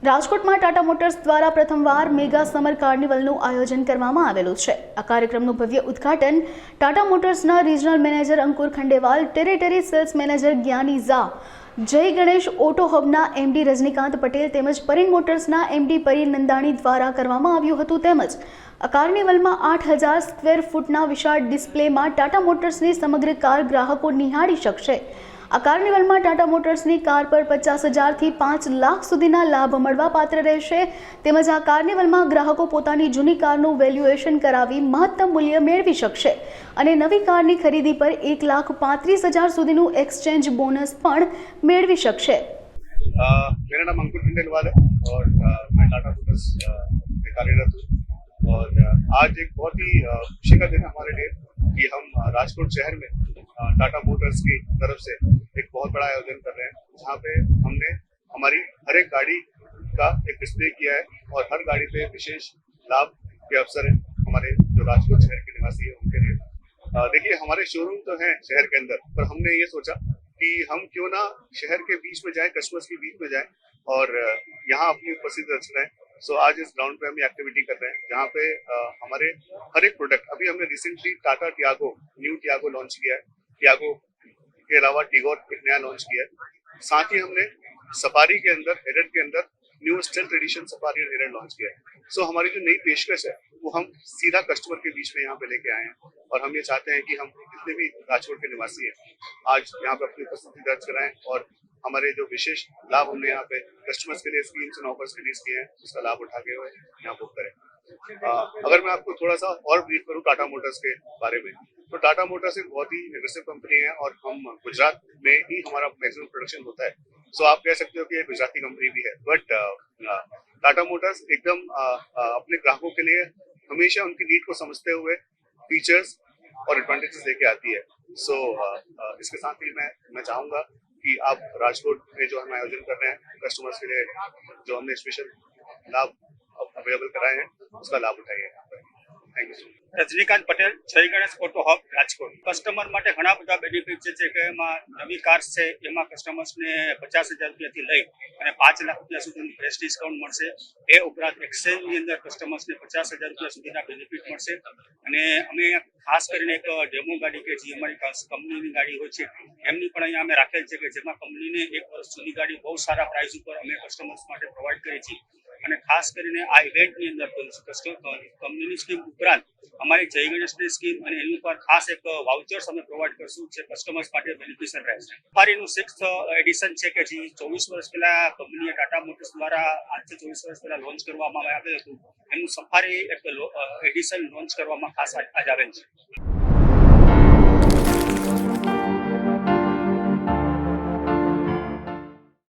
રાજકોટમાં ટાટા મોટર્સ દ્વારા પ્રથમવાર મેગા સમર કાર્નિવલનું આયોજન કરવામાં આવેલું છે। આ કાર્યક્રમનું ભવ્ય ઉદ્ઘાટન ટાટા મોટર્સના રિજનલ મેનેજર અંકુર ખંડેવાલ, ટેરેટરી સેલ્સ મેનેજર જ્ઞાની ઝા, જય ગણેશ ઓટો હબના એમડી રજનીકાંત પટેલ તેમજ પરિણ મોટર્સના એમડી પરી નંદાણી દ્વારા કરવામાં આવ્યું હતું। તેમજ આ કાર્નિવલમાં 8000 સ્ક્વેર ફૂટના વિશાળ ડિસ્પ્લેમાં ટાટા મોટર્સની સમગ્ર કાર ગ્રાહકો નિહાળી શકશે। આ કાર્નિવલમાં ટાટા મોટર્સની કાર પર 50,000 થી 5 લાખ સુધીના લાભ મળવા પાત્ર રહેશે। તેમજ આ કાર્નિવલમાં ગ્રાહકો પોતાની જૂની કારનું વેલ્યુએશન કરાવી મહત્તમ મૂલ્ય મેળવી શકશે અને નવી કારની ખરીદી પર 1,35,000 સુધીનું एक्सचेंज बोनस પણ મેળવી શકશે। मेरा नाम अंकुर खंडेलवाल है और मैं टाटा मोटर्स में कार्यरत हूँ और आज एक बहुत ही खुशी का दिन है हमारे लिए कि हम राजकोट शहर में टाटा मोटर्स की तरफ से एक बहुत बड़ा आयोजन कर रहे हैं, जहाँ पे हमने हमारी हर एक गाड़ी का एक डिस्प्ले किया है और हर गाड़ी पे विशेष लाभ के अवसर है हमारे जो राजकोट शहर के निवासी है उनके लिए। देखिए, हमारे शोरूम तो हैं शहर के अंदर, पर हमने ये सोचा कि हम क्यों ना शहर के बीच में जाए, कस्टमर्स के बीच में जाए और यहाँ अपनी उपस्थिति रच रहे हैं। सो आज इस ग्राउंड पे हम ये एक्टिविटी कर रहे हैं, जहाँ पे हमारे हर एक प्रोडक्ट, अभी हमने recently Tata Tiago, new Tiago launch किया है। टियागो के अलावा टिगोर एक नया लॉन्च किया है। साथ ही हमने सफारी के अंदर, हेरेड के अंदर न्यू स्टेल्थ एडिशन सफारी और हेरेड लॉन्च किया है। सो हमारी जो नई पेशकश है वो हम सीधा कस्टमर के बीच में यहाँ पे लेके आए हैं और हम ये चाहते हैं कि हम जितने भी राजकोट के निवासी हैं आज यहाँ पे अपनी उपस्थिति दर्ज कराएं और हमारे जो विशेष लाभ हमने यहाँ पे कस्टमर्स के लिए स्कीम्स एंड ऑफर्स रिलीज किए हैं उसका लाभ उठाते हुए यहाँ बुक करें। अगर मैं आपको थोड़ा सा और ब्रीफ करूँ टाटा मोटर्स के बारे में, तो टाटा मोटर्स एक बहुत ही एग्रेसिव कंपनी है और हम गुजरात में ही हमारा मैक्सिमम प्रोडक्शन होता है। सो आप कह सकते हो कि ये गुजराती कंपनी भी है, बट टाटा मोटर्स एकदम अपने ग्राहकों के लिए हमेशा उनकी नीड को समझते हुए फीचर्स और एडवांटेजेस लेके आती है। सो इसके साथ ही मैं चाहूँगा कि आप राजकोट में जो हम आयोजन कर रहे हैं कस्टमर्स के लिए जो हमने स्पेशल लाभ अवेलेबल कराए हैं उसका लाभ उठाइए। Thank you so much. Rajnikant Patel, Jay Ganesh auto hub, Rajkot. Customer માટે ઘણા બધા બેનિફિટ છે કે એમાં નવી કાર્સ છે એમાં કસ્ટમર્સને 50,000 રૂપિયાથી લઈ અને 5 લાખ રૂપિયા સુધીનું ફ્રેશ ડિસ્કાઉન્ટ મળશે। એ ઉપરાંત એક્સચેન્જની અંદર કસ્ટમર્સને 50,000 રૂપિયા સુધીના બેનિફિટ મળશે અને અમે ખાસ કરીને એક ડેમો ગાડી કે જે અમારી કંપનીની ગાડી હોય છે એમની પણ અહીંયા અમે રાખેલ છે કે જેમાં કંપનીને 1 વર્ષ જૂની ગાડી બહુ સારા પ્રાઇસ ઉપર અમે કસ્ટમર્સ માટે પ્રોવાઈડ કરી છે અને ખાસ કરીને આ ઇવેન્ટની અંદર કંપનીની સ્કીમ ઉપરાંત અમારી જય ગણેશની સ્કીમ અને એની ઉપર ખાસ એક વાઉચર્સ અમે પ્રોવાઈડ કરશું જે કસ્ટમર્સ માટે બેનિફિશિયલ રહેશે। સફારીનું 6th એડિશન છે કે જે 24 વર્ષ પહેલા કંપનીએ ટાટા મોટર્સ દ્વારા આજથી 24 વર્ષ પહેલા લોન્ચ કરવામાં આવેલ હતું, એનું સફારી એક એડિશન લોન્ચ કરવામાં ખાસ આજ આવેલ છે।